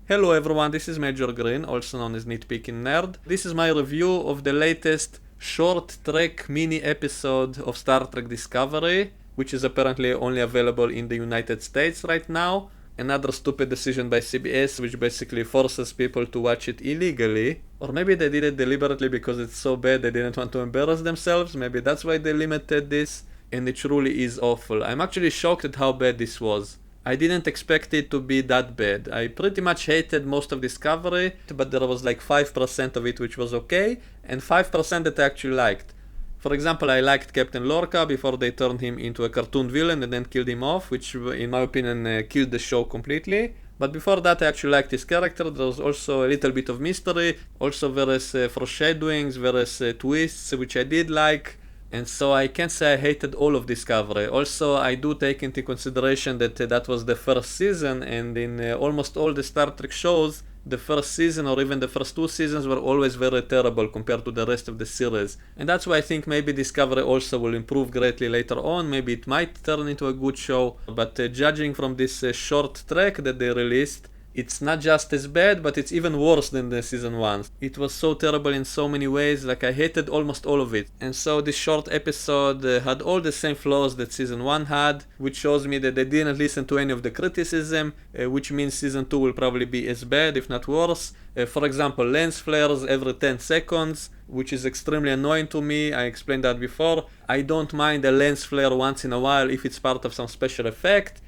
Hello everyone, this is Major Green, also known as Nitpicking Nerd. This is my review of the latest short trek mini episode of Star Trek Discovery, which is apparently only available in the United States right now. Another stupid decision by CBS, which basically forces people to watch it illegally. Or maybe they did it deliberately because it's so bad they didn't want to embarrass themselves. Maybe that's why they limited this. And it truly is awful. I'm actually shocked at how bad this was. I didn't expect it to be that bad. I pretty much hated most of Discovery, but there was like 5% of it which was okay, and 5% that I actually liked. For example, I liked Captain Lorca before they turned him into a cartoon villain and then killed him off, which in my opinion killed the show completely. But before that I actually liked his character. There was also a little bit of mystery, also various foreshadowings, various twists which I did like. And so I can't say I hated all of Discovery. Also, I do take into consideration that that was the first season, and in almost all the Star Trek shows, the first season or even the first two seasons were always very terrible compared to the rest of the series. And that's why I think maybe Discovery also will improve greatly later on. Maybe it might turn into a good show. But judging from this short track that they released, it's not just as bad, but it's even worse than the season 1. It was so terrible in so many ways, like I hated almost all of it. And so this short episode had all the same flaws that season 1 had, which shows me that they didn't listen to any of the criticism, which means season 2 will probably be as bad, if not worse. For example, lens flares every 10 seconds, which is extremely annoying to me. I explained that before. I don't mind a lens flare once in a while if it's part of some special effect.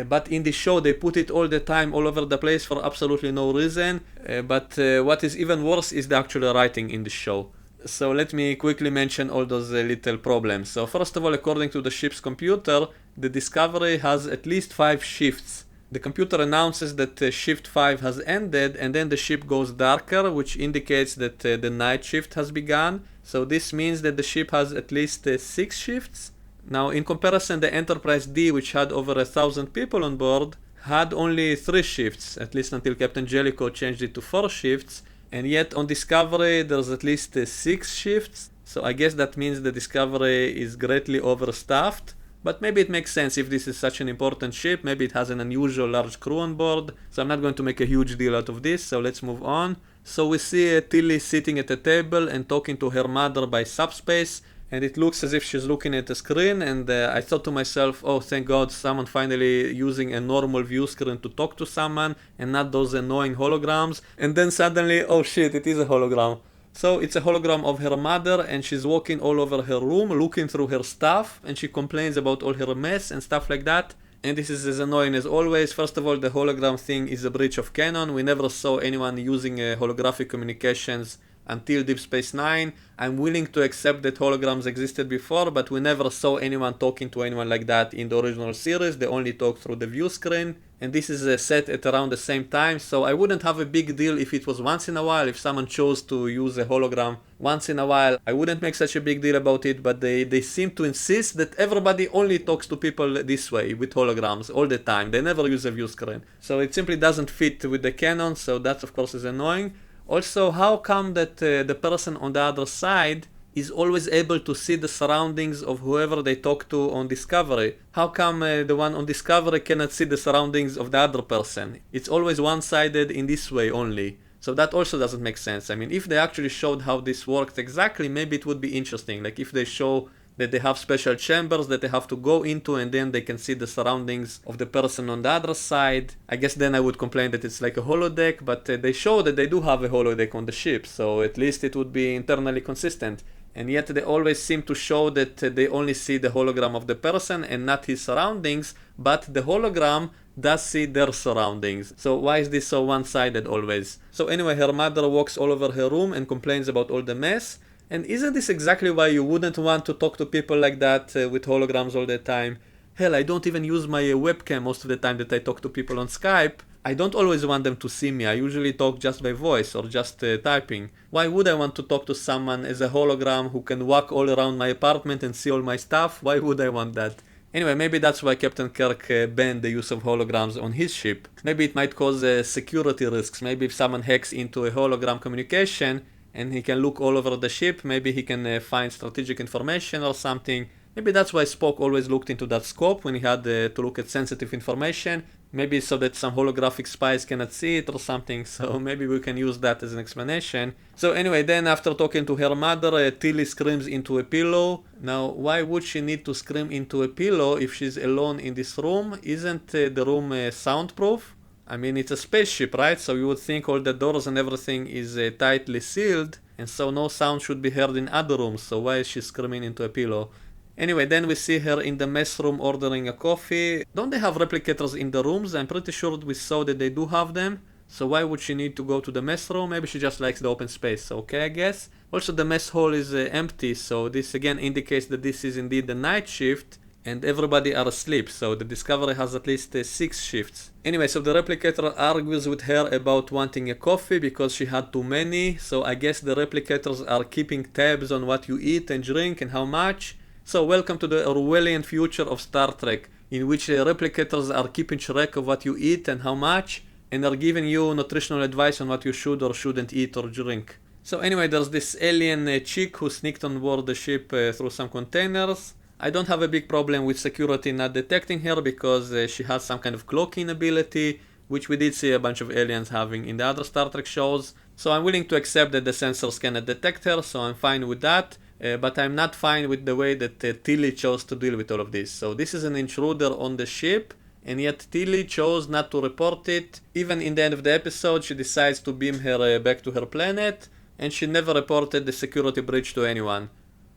But in the show they put it all the time, all over the place for absolutely no reason. But what is even worse is the actual writing in the show. So let me quickly mention all those little problems. So first of all, according to the ship's computer, the Discovery has at least 5 shifts. The computer announces that shift 5 has ended, and then the ship goes darker, which indicates that the night shift has begun. So this means that the ship has at least 6 shifts. Now, in comparison, the Enterprise D, which had over 1,000 people on board, had only 3 shifts, at least until Captain Jellicoe changed it to 4 shifts, and yet on Discovery there's at least 6 shifts, so I guess that means the Discovery is greatly overstaffed. But maybe it makes sense if this is such an important ship, maybe it has an unusual large crew on board, so I'm not going to make a huge deal out of this, so let's move on. So we see Tilly sitting at a table and talking to her mother by subspace, and it looks as if she's looking at the screen, and I thought to myself, oh thank god, someone finally using a normal view screen to talk to someone and not those annoying holograms. And then suddenly, oh shit, it is a hologram. So it's a hologram of her mother, and she's walking all over her room looking through her stuff, and she complains about all her mess and stuff like that. And this is as annoying as always. First of all, the hologram thing is a breach of canon. We never saw anyone using holographic communications until Deep Space Nine. I'm willing to accept that holograms existed before, but we never saw anyone talking to anyone like that in the original series. They only talk through the view screen, and this is set at around the same time, so I wouldn't have a big deal if it was once in a while. If someone chose to use a hologram once in a while, I wouldn't make such a big deal about it, but they seem to insist that everybody only talks to people this way, with holograms, all the time. They never use a view screen, so it simply doesn't fit with the canon, so that of course is annoying. Also, how come that the person on the other side is always able to see the surroundings of whoever they talk to on Discovery? How come the one on Discovery cannot see the surroundings of the other person? It's always one-sided in this way only. So that also doesn't make sense. I mean, if they actually showed how this worked exactly, maybe it would be interesting. Like if they show that they have special chambers that they have to go into, and then they can see the surroundings of the person on the other side. I guess then I would complain that it's like a holodeck, but they show that they do have a holodeck on the ship, so at least it would be internally consistent. And yet they always seem to show that they only see the hologram of the person and not his surroundings, but the hologram does see their surroundings. So why is this so one-sided always? So anyway, her mother walks all over her room and complains about all the mess. And isn't this exactly why you wouldn't want to talk to people like that with holograms all the time? Hell, I don't even use my webcam most of the time that I talk to people on Skype. I don't always want them to see me. I usually talk just by voice or just typing. Why would I want to talk to someone as a hologram who can walk all around my apartment and see all my stuff? Why would I want that? Anyway, maybe that's why Captain Kirk banned the use of holograms on his ship. Maybe it might cause security risks. Maybe if someone hacks into a hologram communication and he can look all over the ship, maybe he can find strategic information or something. Maybe that's why Spock always looked into that scope when he had to look at sensitive information. Maybe so that some holographic spies cannot see it or something, so maybe we can use that as an explanation. So anyway, then after talking to her mother, Tilly screams into a pillow. Now, why would she need to scream into a pillow if she's alone in this room? Isn't the room soundproof? I mean, it's a spaceship, right? So you would think all the doors and everything is tightly sealed, and so no sound should be heard in other rooms, so why is she screaming into a pillow? Anyway, then we see her in the mess room ordering a coffee. Don't they have replicators in the rooms? I'm pretty sure we saw that they do have them. So why would she need to go to the mess room? Maybe she just likes the open space. Okay, I guess. Also, the mess hall is empty, so this again indicates that this is indeed the night shift, and everybody are asleep, so the Discovery has at least 6 shifts. Anyway, so the replicator argues with her about wanting a coffee because she had too many, so I guess the replicators are keeping tabs on what you eat and drink and how much. So welcome to the Orwellian future of Star Trek, in which replicators are keeping track of what you eat and how much, and are giving you nutritional advice on what you should or shouldn't eat or drink. So anyway, there's this alien chick who sneaked on board the ship through some containers. I don't have a big problem with security not detecting her because she has some kind of cloaking ability, which we did see a bunch of aliens having in the other Star Trek shows. So I'm willing to accept that the sensors cannot detect her, so I'm fine with that. But I'm not fine with the way that Tilly chose to deal with all of this. So this is an intruder on the ship, and yet Tilly chose not to report it. Even in the end of the episode, she decides to beam her back to her planet, and she never reported the security breach to anyone.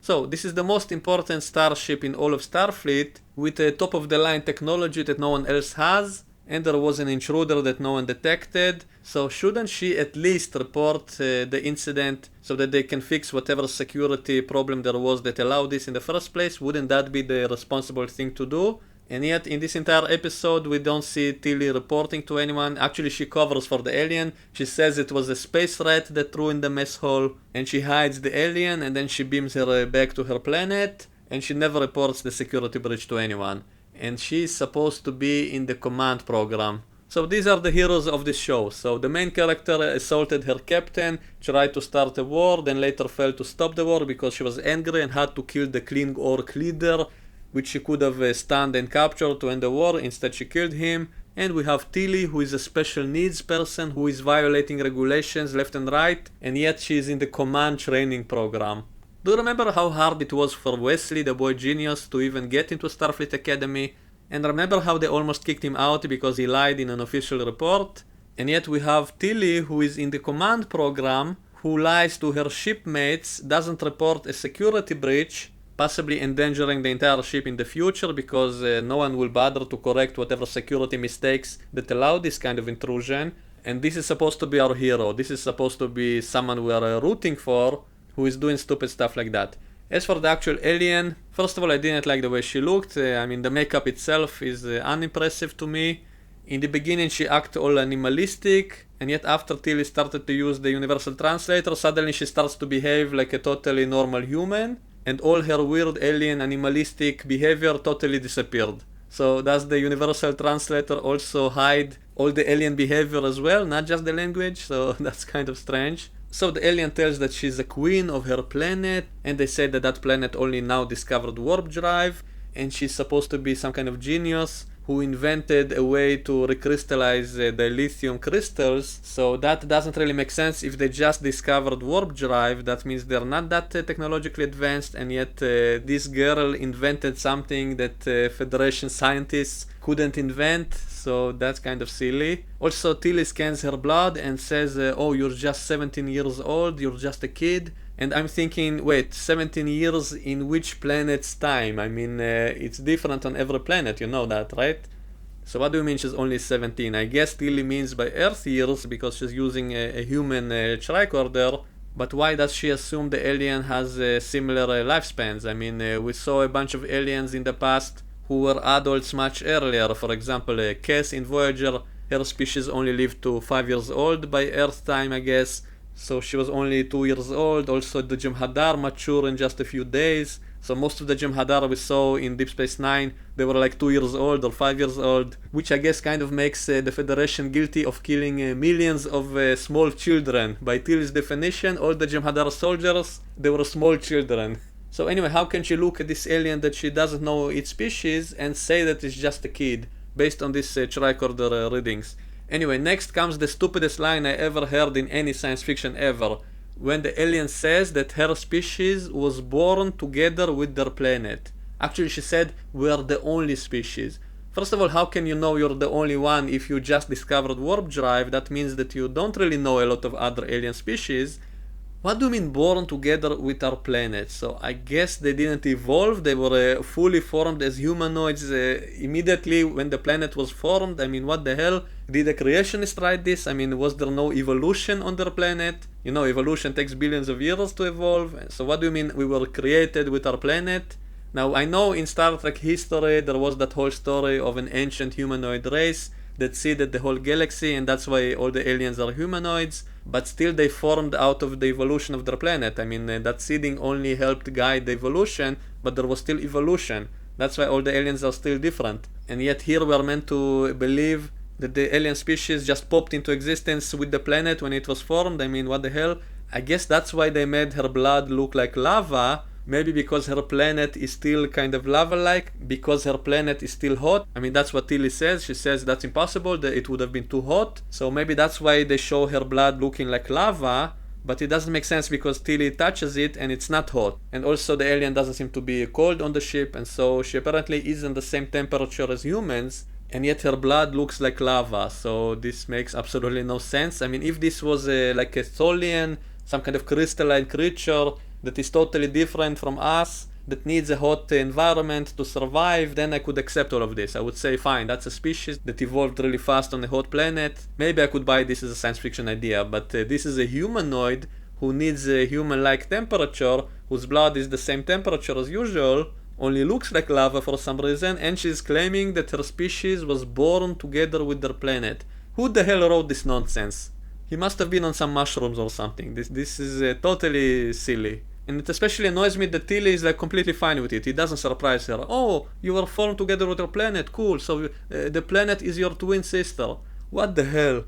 So this is the most important starship in all of Starfleet, with a top-of-the-line technology that no one else has, and there was an intruder that no one detected, so shouldn't she at least report the incident so that they can fix whatever security problem there was that allowed this in the first place? Wouldn't that be the responsible thing to do? And yet in this entire episode we don't see Tilly reporting to anyone. Actually, she covers for the alien. She says it was a space rat that threw in the mess hall, and she hides the alien, and then she beams her back to her planet, and she never reports the security breach to anyone. And she's supposed to be in the command program. So these are the heroes of this show. So the main character assaulted her captain, tried to start a war, then later failed to stop the war because she was angry and had to kill the Kling Orc leader, which she could have stunned and captured to end the war. Instead she killed him. And we have Tilly, who is a special needs person who is violating regulations left and right, and yet she is in the command training program. Do you remember how hard it was for Wesley, the boy genius, to even get into Starfleet Academy? And remember how they almost kicked him out because he lied in an official report? And yet we have Tilly, who is in the command program, who lies to her shipmates, doesn't report a security breach, possibly endangering the entire ship in the future because no one will bother to correct whatever security mistakes that allow this kind of intrusion. And this is supposed to be our hero. This is supposed to be someone we are rooting for, who is doing stupid stuff like that. As for the actual alien, first of all, I didn't like the way she looked. I mean, the makeup itself is unimpressive to me. In the beginning she acted all animalistic, and yet after Tilly started to use the universal translator, suddenly she starts to behave like a totally normal human, and all her weird alien animalistic behavior totally disappeared. So does the universal translator also hide all the alien behavior as well, not just the language? So that's kind of strange. So the alien tells that she's a queen of her planet, and they say that that planet only now discovered warp drive, and she's supposed to be some kind of genius who invented a way to recrystallize the lithium crystals. So that doesn't really make sense. If they just discovered warp drive, that means they're not that technologically advanced, and yet this girl invented something that Federation scientists couldn't invent. So that's kind of silly. Also, Tilly scans her blood and says, oh, you're just 17 years old, you're just a kid. And I'm thinking, wait, 17 years in which planet's time? I mean, it's different on every planet, you know that, right? So what do you mean she's only 17? I guess Tilly means by Earth years because she's using a human tricorder. But why does she assume the alien has similar lifespans? I mean, we saw a bunch of aliens in the past who were adults much earlier. For example, Cass in Voyager, her species only lived to 5 years old by Earth time, I guess. So she was only 2 years old. Also, the Jem'Hadar mature in just a few days. So most of the Jem'Hadar we saw in Deep Space Nine, they were like 2 years old or 5 years old, which I guess kind of makes the Federation guilty of killing millions of small children. By Tilly's definition, all the Jem'Hadar soldiers, they were small children. So anyway, how can she look at this alien that she doesn't know its species and say that it's just a kid? based on these tricorder readings. Anyway, next comes the stupidest line I ever heard in any science fiction ever. When the alien says that her species was born together with their planet. Actually, she said, we are the only species. First of all, how can you know you're the only one if you just discovered warp drive? That means that you don't really know a lot of other alien species. What do you mean born together with our planet? So I guess they didn't evolve, they were fully formed as humanoids immediately when the planet was formed. I mean, what the hell? Did the creationists write this? I mean, was there no evolution on their planet? You know, evolution takes billions of years to evolve. So what do you mean we were created with our planet? Now, I know in Star Trek history there was that whole story of an ancient humanoid race that seeded the whole galaxy, and that's why all the aliens are humanoids, but still they formed out of the evolution of their planet. I mean, that seeding only helped guide the evolution, but there was still evolution. That's why all the aliens are still different. And yet here we are meant to believe that the alien species just popped into existence with the planet when it was formed. I mean, what the hell? I guess that's why they made her blood look like lava. Maybe because her planet is still kind of lava-like, because her planet is still hot. I mean, that's what Tilly says. She says that's impossible, that it would have been too hot. So maybe that's why they show her blood looking like lava, but it doesn't make sense because Tilly touches it and it's not hot. And also the alien doesn't seem to be cold on the ship, and so she apparently isn't the same temperature as humans, and yet her blood looks like lava. So this makes absolutely no sense. I mean, if this was like a Tholian, some kind of crystalline creature that is totally different from us, that needs a hot environment to survive, then I could accept all of this. I would say, fine, that's a species that evolved really fast on a hot planet. Maybe I could buy this as a science fiction idea, but this is a humanoid who needs a human-like temperature, whose blood is the same temperature as usual, only looks like lava for some reason, and she's claiming that her species was born together with their planet. Who the hell wrote this nonsense? He must have been on some mushrooms or something. This is totally silly. And it especially annoys me that Tilly is like completely fine with it. It doesn't surprise her. Oh, you were formed together with your planet. Cool. So the planet is your twin sister. What the hell?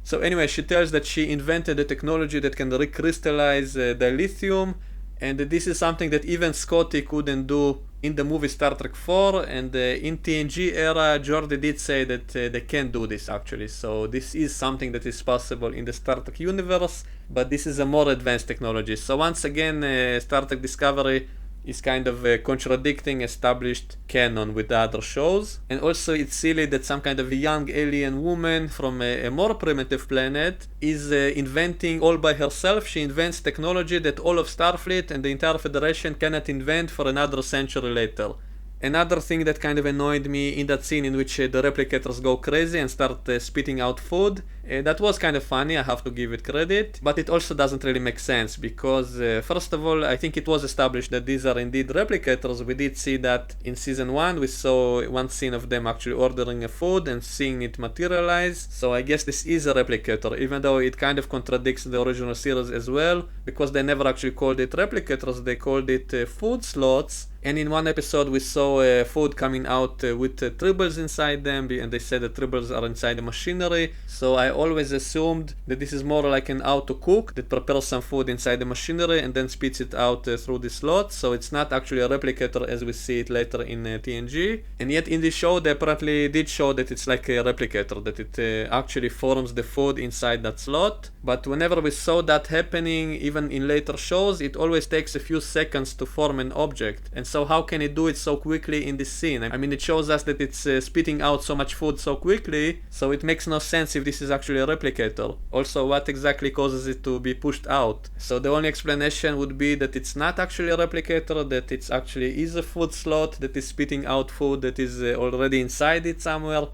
So anyway, she tells that she invented a technology that can recrystallize dilithium, and this is something that even Scotty couldn't do in the movie Star Trek 4, and in TNG era, Geordi did say that they can do this actually. So this is something that is possible in the Star Trek universe, but this is a more advanced technology. So once again, Star Trek Discovery is kind of contradicting established canon with the other shows. And also it's silly that some kind of a young alien woman from a more primitive planet is inventing all by herself. She invents technology that all of Starfleet and the entire Federation cannot invent for another century later. Another thing that kind of annoyed me in that scene in which the replicators go crazy and start spitting out food, that was kind of funny, I have to give it credit, but it also doesn't really make sense because first of all, I think it was established that these are indeed replicators. We did see that in season 1, we saw one scene of them actually ordering a food and seeing it materialize, so I guess this is a replicator, even though it kind of contradicts the original series as well, because they never actually called it replicators, they called it food slots. And in one episode we saw food coming out with tribbles inside them, and they said the tribbles are inside the machinery. So I always assumed that this is more like an auto cook that prepares some food inside the machinery and then spits it out through the slot. So it's not actually a replicator as we see it later in TNG. And yet in this show they apparently did show that it's like a replicator, that it actually forms the food inside that slot. But whenever we saw that happening, even in later shows, it always takes a few seconds to form an object. And so how can it do it so quickly in this scene? I mean, it shows us that it's spitting out so much food so quickly, so it makes no sense if this is actually a replicator. Also, what exactly causes it to be pushed out? So the only explanation would be that it's not actually a replicator, that it's actually is a food slot that is spitting out food that is already inside it somewhere.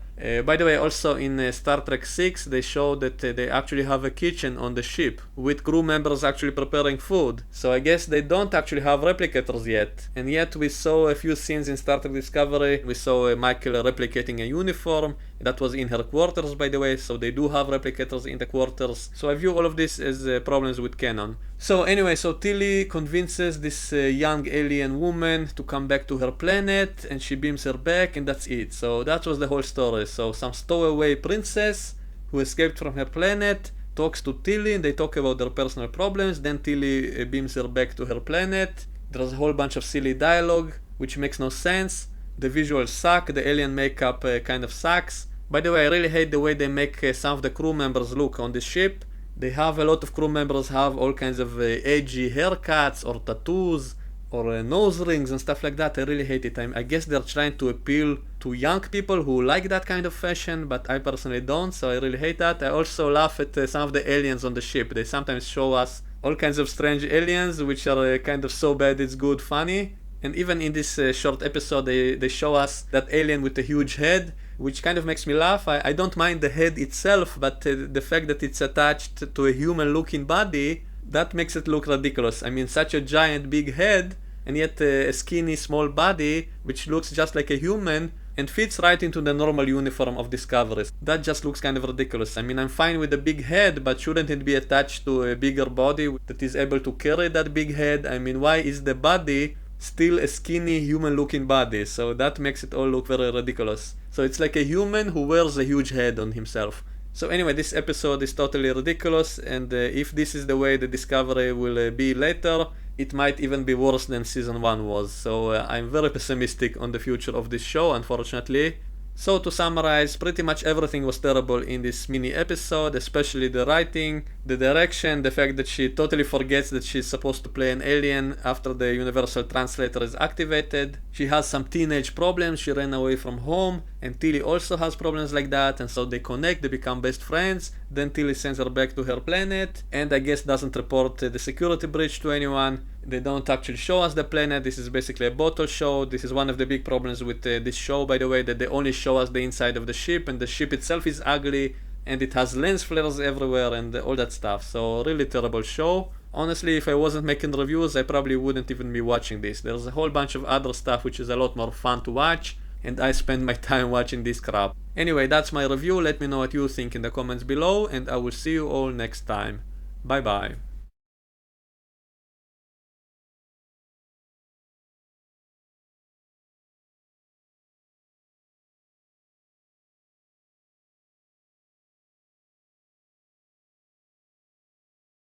By the way, also in Star Trek 6, they show that they actually have a kitchen on the ship with crew members actually preparing food. So I guess they don't actually have replicators yet. And yet we saw a few scenes in Star Trek Discovery. We saw Michael replicating a uniform. That was in her quarters, by the way, so they do have replicators in the quarters. So I view all of this as problems with canon. So anyway, so Tilly convinces this young alien woman to come back to her planet, and she beams her back, and that's it. So that was the whole story. So some stowaway princess who escaped from her planet talks to Tilly, and they talk about their personal problems. Then Tilly beams her back to her planet. There's a whole bunch of silly dialogue which makes no sense. The visuals suck, the alien makeup kind of sucks. By the way, I really hate the way they make some of the crew members look on this ship. They have a lot of crew members have all kinds of edgy haircuts or tattoos or nose rings and stuff like that. I really hate it. I guess they're trying to appeal to young people who like that kind of fashion, but I personally don't, so I really hate that. I also laugh at some of the aliens on the ship. They sometimes show us all kinds of strange aliens, which are kind of so bad it's good funny. And even in this short episode, they show us that alien with a huge head, which kind of makes me laugh. I don't mind the head itself, but the fact that it's attached to a human-looking body, that makes it look ridiculous. I mean, such a giant big head, and yet a skinny small body, which looks just like a human, and fits right into the normal uniform of Discovery. That just looks kind of ridiculous. I mean, I'm fine with a big head, but shouldn't it be attached to a bigger body that is able to carry that big head? I mean, why is the body still a skinny human-looking body? So that makes it all look very ridiculous. So it's like a human who wears a huge head on himself. So anyway, this episode is totally ridiculous, and if this is the way the Discovery will be later, it might even be worse than season 1 was. So I'm very pessimistic on the future of this show, unfortunately. So to summarize, pretty much everything was terrible in this mini episode, especially the writing, the direction, the fact that she totally forgets that she's supposed to play an alien after the universal translator is activated. She has some teenage problems, she ran away from home, and Tilly also has problems like that, and so they connect, they become best friends. Then Tilly sends her back to her planet, and I guess doesn't report the security breach to anyone. They don't actually show us the planet. This is basically a bottle show. This is one of the big problems with this show, by the way, that they only show us the inside of the ship, and the ship itself is ugly, and it has lens flares everywhere and all that stuff. So really terrible show. Honestly, if I wasn't making reviews, I probably wouldn't even be watching this. There's a whole bunch of other stuff which is a lot more fun to watch, and I spend my time watching this crap. Anyway, that's my review. Let me know what you think in the comments below, and I will see you all next time. Bye bye.